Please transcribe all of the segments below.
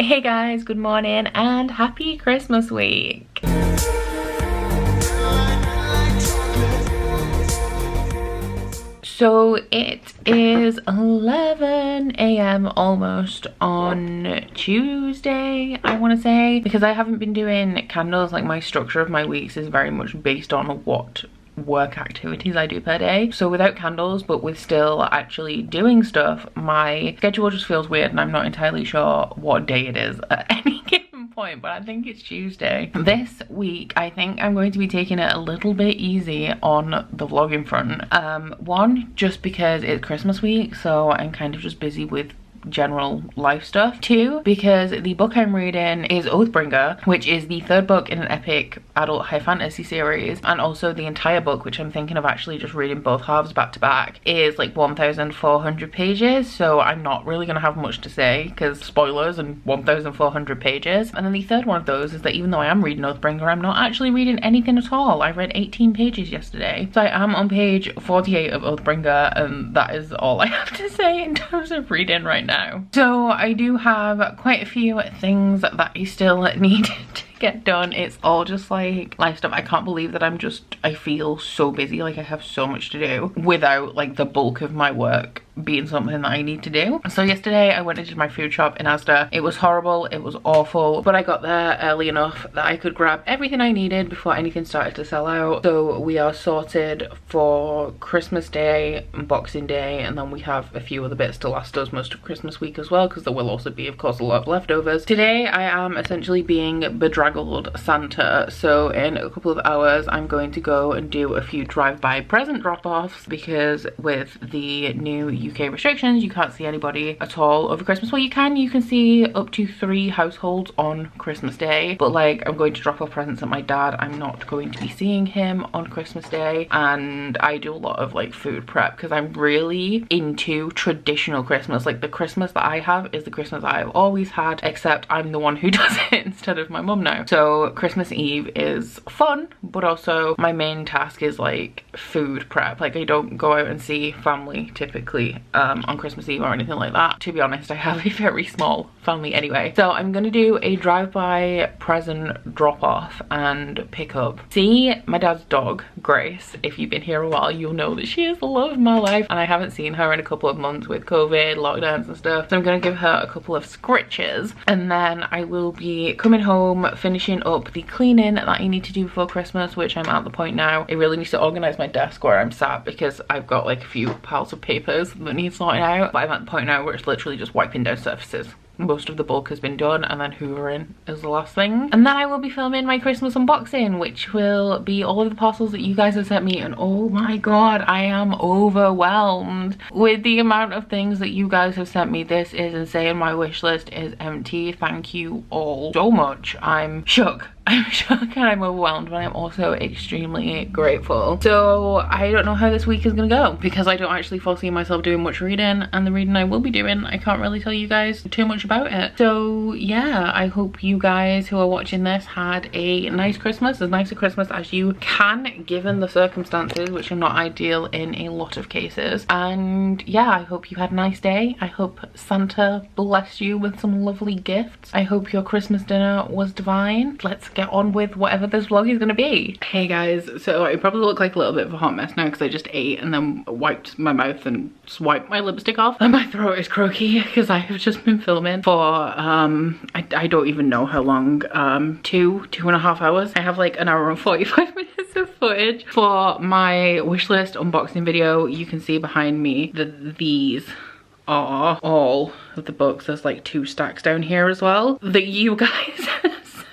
Hey guys, good morning and happy Christmas week. So it is 11 a.m. almost on Tuesday, I want to say, because I haven't been doing candles. Like, my structure of my weeks is very much based on what work activities I do per day. So without candles, but with still actually doing stuff, my schedule just feels weird and I'm not entirely sure what day it is at any given point, but I think it's Tuesday. This week I think I'm going to be taking it a little bit easy on the vlogging front. One, just because it's Christmas week, so I'm kind of just busy with general life stuff. Two, because the book I'm reading is Oathbringer, which is the third book in an epic adult high fantasy series, and also the entire book, which I'm thinking of actually just reading both halves back to back, is like 1,400 pages, so I'm not really gonna have much to say because spoilers and 1,400 pages. And then the third one of those is that even though I am reading Oathbringer, I'm not actually reading anything at all. I read 18 pages yesterday, so I am on page 48 of Oathbringer, and that is all I have to say in terms of reading right now. So I do have quite a few things that I still need to get done. It's all just like life stuff. I can't believe that I feel so busy, like I have so much to do without like the bulk of my work being something that I need to do. So yesterday I went into my food shop in Asda. It was horrible, it was awful, but I got there early enough that I could grab everything I needed before anything started to sell out. So we are sorted for Christmas Day and Boxing Day, and then we have a few other bits to last us most of Christmas week as well, because there will also be of course a lot of leftovers. Today I am essentially being bedraggled Santa, so in a couple of hours I'm going to go and do a few drive-by present drop-offs, because with the new UK restrictions you can't see anybody at all over Christmas. Well, you can see up to 3 households on Christmas Day, but like I'm going to drop off presents at my dad. I'm not going to be seeing him on Christmas Day, and I do a lot of like food prep because I'm really into traditional Christmas. Like, the Christmas that I have is the Christmas I've always had, except I'm the one who does it instead of my mum now. So Christmas Eve is fun, but also my main task is like food prep. Like, I don't go out and see family typically on Christmas Eve or anything like that. To be honest, I have a very small family anyway. So I'm gonna do a drive-by present drop-off and pick up. See my dad's dog, Grace. If you've been here a while, you'll know that she is the love of my life, and I haven't seen her in a couple of months with COVID, lockdowns and stuff. So I'm gonna give her a couple of scritches, and then I will be coming home, finishing up the cleaning that I need to do before Christmas, which I'm at the point now. I really need to organize my desk where I'm sat, because I've got like a few piles of papers that need sorting out, but I'm at the point now where it's literally just wiping down surfaces. Most of the bulk has been done, and then hoovering is the last thing. And then I will be filming my Christmas unboxing, which will be all of the parcels that you guys have sent me, and oh my god, I am overwhelmed with the amount of things that you guys have sent me. This is insane. My wish list is empty. Thank you all so much. I'm shook. I'm shocked and I'm overwhelmed, but I'm also extremely grateful. So I don't know how this week is gonna go, because I don't actually foresee myself doing much reading, and the reading I will be doing, I can't really tell you guys too much about it. So yeah, I hope you guys who are watching this had a nice Christmas, as nice a Christmas as you can given the circumstances, which are not ideal in a lot of cases. And yeah, I hope you had a nice day. I hope Santa blessed you with some lovely gifts. I hope your Christmas dinner was divine. Let's get on with whatever this vlog is gonna be. Hey guys, so I probably look like a little bit of a hot mess now because I just ate and then wiped my mouth and swiped my lipstick off, and my throat is croaky because I have just been filming for I don't even know how long, 2.5 hours. I have like an hour and 45 minutes of footage for my wishlist unboxing video. You can see behind me that these are all of the books. There's like 2 stacks down here as well that you guys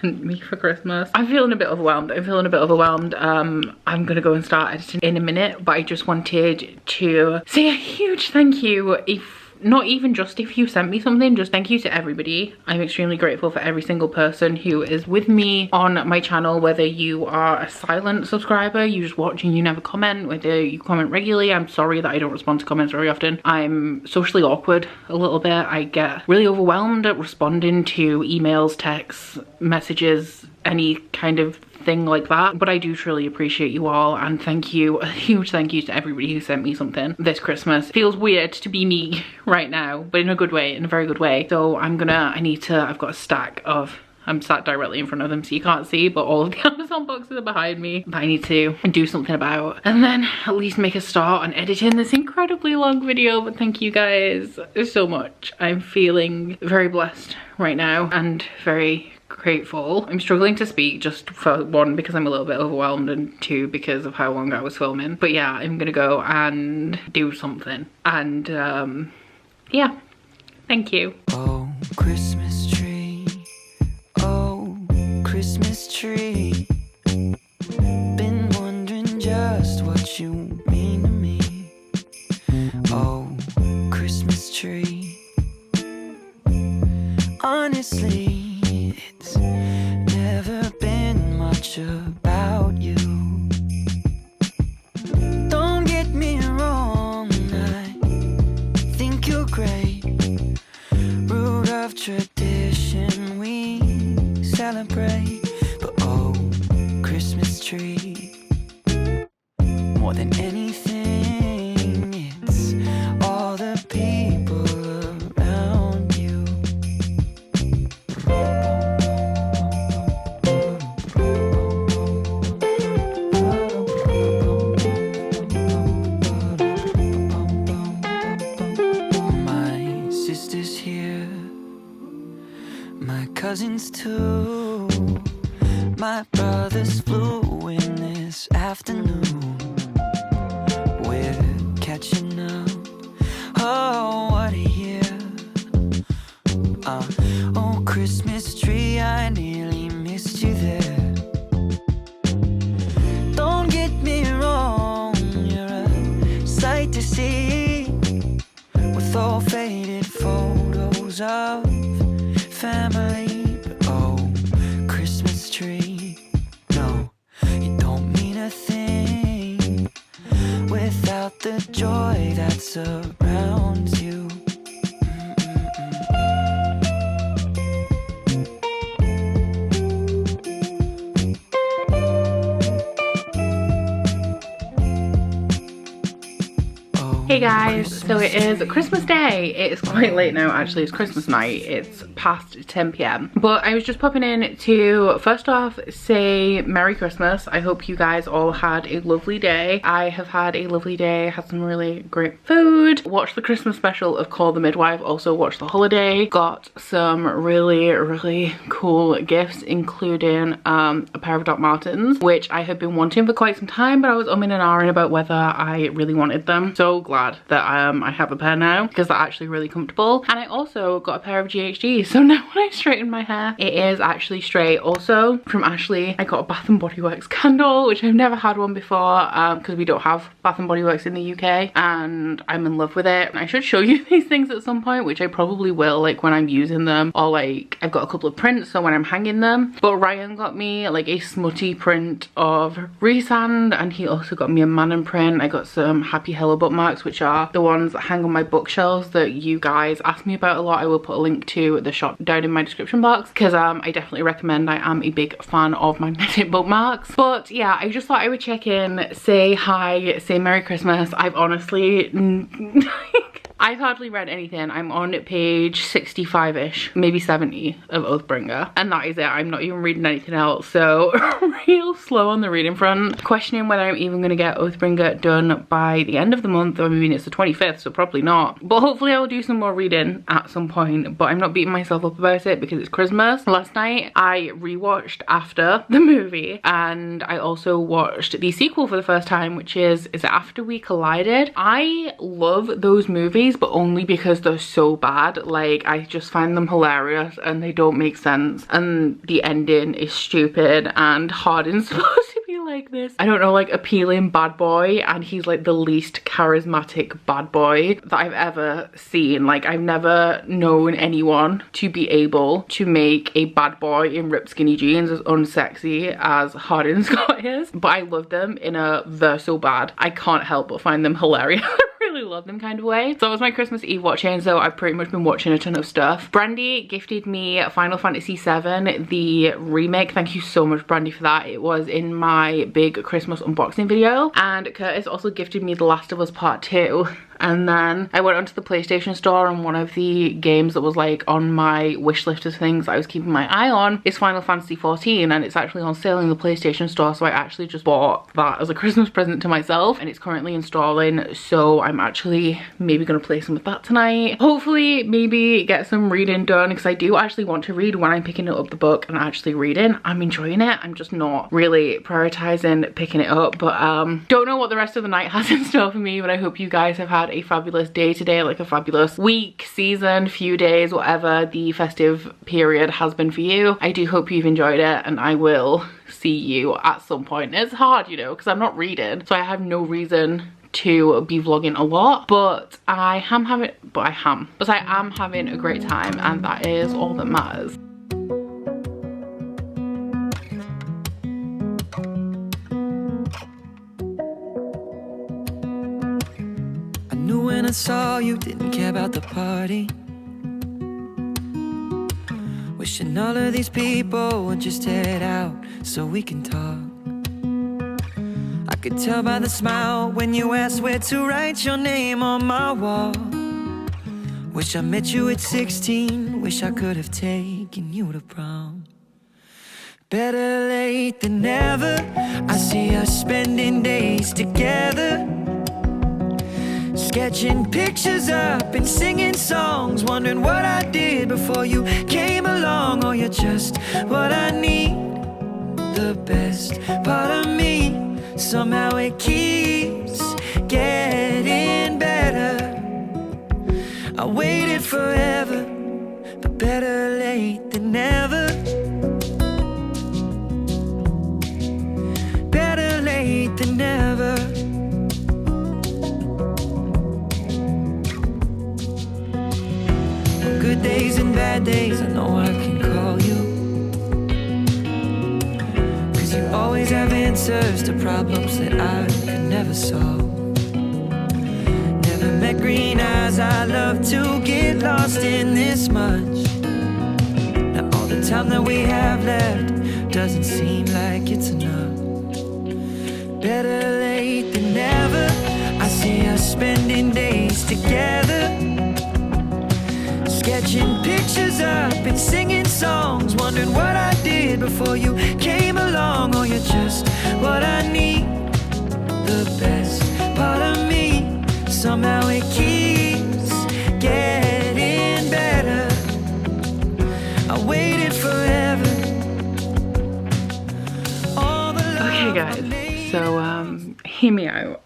sent me for Christmas. I'm feeling a bit overwhelmed. I'm gonna go and start editing in a minute, but I just wanted to say a huge thank you. If not even just if you sent me something, just thank you to everybody. I'm extremely grateful for every single person who is with me on my channel, whether you are a silent subscriber, you just watch and you never comment, whether you comment regularly. I'm sorry that I don't respond to comments very often. I'm socially awkward a little bit. I get really overwhelmed at responding to emails, texts, messages, any kind of thing like that. But I do truly appreciate you all, and thank you, a huge thank you to everybody who sent me something this Christmas. Feels weird to be me right now, but in a good way, in a very good way. So I've got a stack of, I'm sat directly in front of them so you can't see, but all of the Amazon boxes are behind me that I need to do something about, and then at least make a start on editing this incredibly long video. But thank you guys so much. I'm feeling very blessed right now and very grateful. I'm struggling to speak, just for one, because I'm a little bit overwhelmed, and two, because of how long I was filming. But yeah, I'm gonna go and do something, and yeah, thank you. Oh, Christmas tree, oh, Christmas tree, been wondering just what you mean to me. Oh, Christmas tree, honestly, it's never been much about you. Don't get me wrong, I think you're great. Root of tradition we celebrate. But oh, Christmas tree, more than anything, it's all the people around you. My sister's here, my cousins too, my brothers flew in this afternoon. We're catching up, oh what a year. Oh Christmas tree, I nearly missed you there. Don't get me wrong, you're a sight to see, with all faded photos of family. But oh, Christmas tree, no, you don't mean a thing without the joy that surrounds you. Hey guys, so it is Christmas Day. It is quite late now actually, it's Christmas night. It's past 10 p.m. But I was just popping in to first off say Merry Christmas. I hope you guys all had a lovely day. I have had a lovely day, had some really great food, watched the Christmas special of Call the Midwife, also watched The Holiday, got some really cool gifts, including a pair of Doc Martens, which I had been wanting for quite some time, but I was umming and ahhing about whether I really wanted them. So glad that I have a pair now, because they're actually really comfortable. And I also got a pair of GHDs, so now when I straighten my hair it is actually straight. Also from Ashley I got a Bath and Body Works candle, which I've never had one before because we don't have Bath and Body Works in the UK, and I'm in love with it. I should show you these things at some point, which I probably will, like when I'm using them, or like I've got a couple of prints so when I'm hanging them. But Ryan got me like a smutty print of Resand, and he also got me a Manon print. I got some Happy Hello bookmarks, which are the ones that hang on my bookshelves that you guys ask me about a lot. I will put a link to the shop down in my description box, because I definitely recommend. I am a big fan of magnetic bookmarks. But yeah, I just thought I would check in, say hi, say Merry Christmas. I've honestly I've hardly read anything. I'm on page 65-ish, maybe 70 of Oathbringer, and that is it. I'm not even reading anything else, so real slow on the reading front. Questioning whether I'm even going to get Oathbringer done by the end of the month. I mean, it's the 25th, so probably not. But hopefully I'll do some more reading at some point, but I'm not beating myself up about it because it's Christmas. Last night I rewatched After the movie, and I also watched the sequel for the first time, which is it After We Collided? I love those movies, but only because they're so bad. Like, I just find them hilarious and they don't make sense, and the ending is stupid, and Hardin's supposed to be like this, I don't know, like appealing bad boy, and he's like the least charismatic bad boy that I've ever seen. Like, I've never known anyone to be able to make a bad boy in ripped skinny jeans as unsexy as Hardin Scott is. But I love them in a they're so bad I can't help but find them hilarious. really love them kind of way. So that was my Christmas Eve watching, so I've pretty much been watching a ton of stuff. Brandy gifted me Final Fantasy VII, the remake. Thank you so much, Brandy, for that. It was in my big Christmas unboxing video. And Curtis also gifted me The Last of Us Part 2. And then I went onto the PlayStation store, and one of the games that was like on my wish list of things I was keeping my eye on is Final Fantasy XIV, and it's actually on sale in the PlayStation store, so I actually just bought that as a Christmas present to myself, and it's currently installing, so I'm actually maybe gonna play some of that tonight. Hopefully maybe get some reading done, because I do actually want to read when I'm picking up the book and actually reading. I'm enjoying it. I'm just not really prioritizing picking it up, but don't know what the rest of the night has in store for me, but I hope you guys have had a fabulous day today, like a fabulous week, season, few days, whatever the festive period has been for you. I do hope you've enjoyed it, and I will see you at some point. It's hard, you know, because I'm not reading, so I have no reason to be vlogging a lot, but I am having a great time, and that is all that matters. Knew when I saw you, didn't care about the party. Wishing all of these people would just head out so we can talk. I could tell by the smile when you asked where to write your name on my wall. Wish I met you at 16, wish I could have taken you to prom. Better late than never, I see us spending days together, sketching pictures up and singing songs, wondering what I did before you came along. Oh, you're just what I need, the best part of me. Somehow it keeps getting better. I waited forever, but better late than never. Better late than never. Good days and bad days, I know I can call you, 'cause you always have answers to problems that I could never solve. Never met green eyes, I love to get lost in this much. Now all the time that we have left doesn't seem like it's enough. Better late than never, I see us spending days together, sketching pictures up and singing songs, wondering what I did before you came along. Oh, you're just what I need, the best part of me. Somehow it keeps getting better. I waited forever. Okay guys, so hear me out.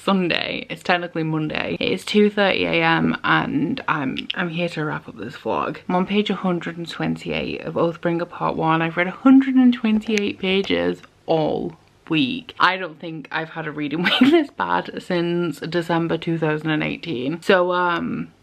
Sunday, it's technically Monday. It is 2:30 AM and I'm here to wrap up this vlog. I'm on page 128 of Oathbringer Part 1. I've read 128 pages all week. I don't think I've had a reading week this bad since December 2018. So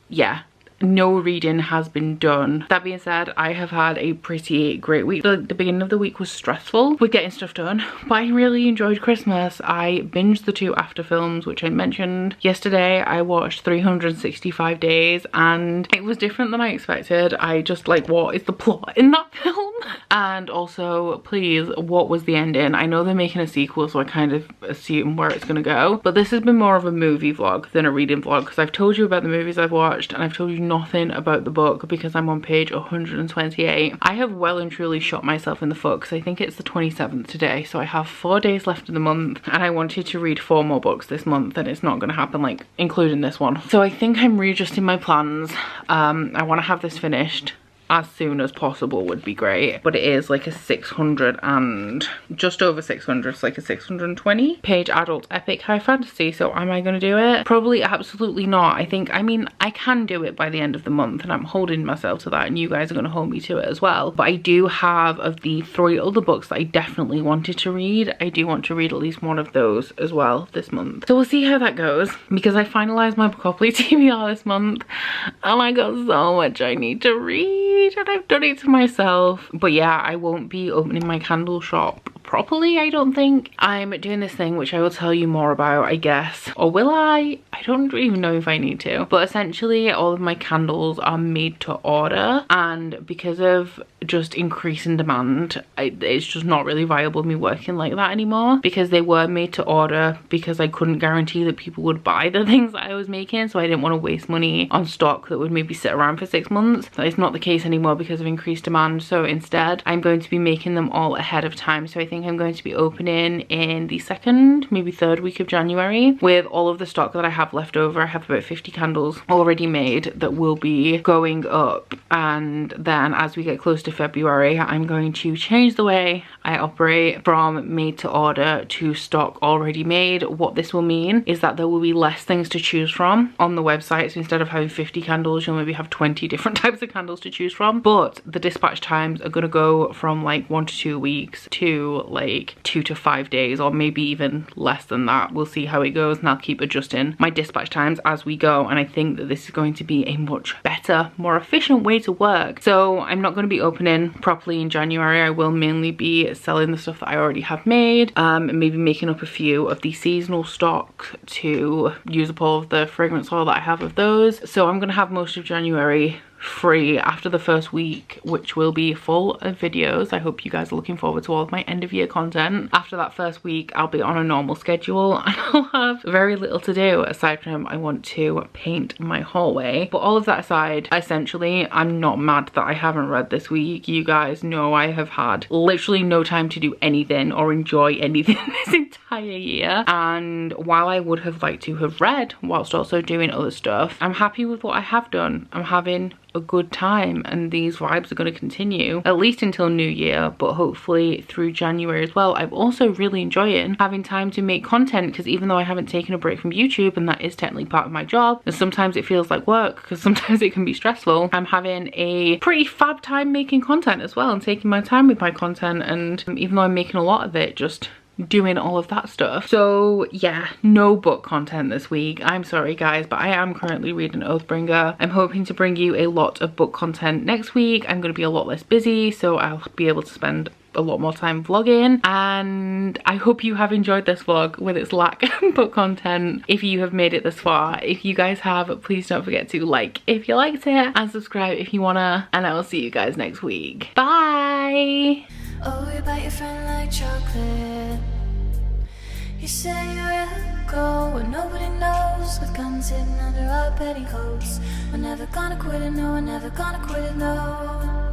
yeah, no reading has been done. That being said, I have had a pretty great week. The beginning of the week was stressful with getting stuff done, but I really enjoyed Christmas. I binged the 2 after films, which I mentioned yesterday. I watched 365 Days and it was different than I expected. I just like, what is the plot in that film? And also, please, what was the ending? I know they're making a sequel, so I kind of assume where it's gonna go, but this has been more of a movie vlog than a reading vlog, because I've told you about the movies I've watched and I've told you nothing about the book because I'm on page 128. I have well and truly shot myself in the foot because I think it's the 27th today, so I have 4 days left of the month and I wanted to read 4 more books this month, and it's not going to happen, like including this one. So I think I'm readjusting my plans. I want to have this finished as soon as possible would be great, but it is like a 600 and just over 600, it's like a 620 page adult epic high fantasy. So am I gonna do it? Probably absolutely not. I mean I can do it by the end of the month, and I'm holding myself to that, and you guys are gonna hold me to it as well. But I do have, of the 3 other books that I definitely wanted to read, I do want to read at least one of those as well this month. So we'll see how that goes, because I finalized my Bookopoly TBR this month and I got so much I need to read, and I've done it to myself. But yeah, I won't be opening my candle shop properly, I don't think. I'm doing this thing which I will tell you more about, I guess. Or will I? I don't even know if I need to. But essentially all of my candles are made to order, and because of just increasing demand, it's just not really viable me working like that anymore, because they were made to order because I couldn't guarantee that people would buy the things that I was making, so I didn't want to waste money on stock that would maybe sit around for 6 months. That is not the case anymore because of increased demand, so instead I'm going to be making them all ahead of time. So I think I'm going to be opening in the 2nd, maybe 3rd week of January with all of the stock that I have left over. I have about 50 candles already made that will be going up, and then as we get close to February I'm going to change the way I operate from made to order to stock already made. What this will mean is that there will be less things to choose from on the website, so instead of having 50 candles you'll maybe have 20 different types of candles to choose from, but the dispatch times are going to go from like 1 to 2 weeks to like 2 to 5 days, or maybe even less than that. We'll see how it goes, and I'll keep adjusting my dispatch times as we go, and I think that this is going to be a much better, more efficient way to work. So I'm not going to be opening properly in January. I will mainly be selling the stuff that I already have made, and maybe making up a few of the seasonal stock to use up all of the fragrance oil that I have of those. So I'm going to have most of January free after the first week, which will be full of videos. I hope you guys are looking forward to all of my end of year content. After that first week I'll be on a normal schedule and I'll have very little to do aside from I want to paint my hallway. But all of that aside, essentially I'm not mad that I haven't read this week. You guys know I have had literally no time to do anything or enjoy anything this entire year, and while I would have liked to have read whilst also doing other stuff, I'm happy with what I have done. I'm having a good time, and these vibes are going to continue at least until New Year, but hopefully through January as well. I'm also really enjoying having time to make content, because even though I haven't taken a break from YouTube, and that is technically part of my job, and sometimes it feels like work because sometimes it can be stressful, I'm having a pretty fab time making content as well and taking my time with my content, and even though I'm making a lot of it, just doing all of that stuff. So yeah, no book content this week. I'm sorry guys, but I am currently reading Oathbringer. I'm hoping to bring you a lot of book content next week. I'm going to be a lot less busy, so I'll be able to spend a lot more time vlogging, and I hope you have enjoyed this vlog with its lack of book content. If you have made it this far, if you guys have, please don't forget to like if you liked it and subscribe if you wanna, and I will see you guys next week. Bye. Oh, you bite your friend like chocolate. You say you'll go where nobody knows, with guns hidden under our petticoats. We're never gonna quit it, no, we're never gonna quit it, no.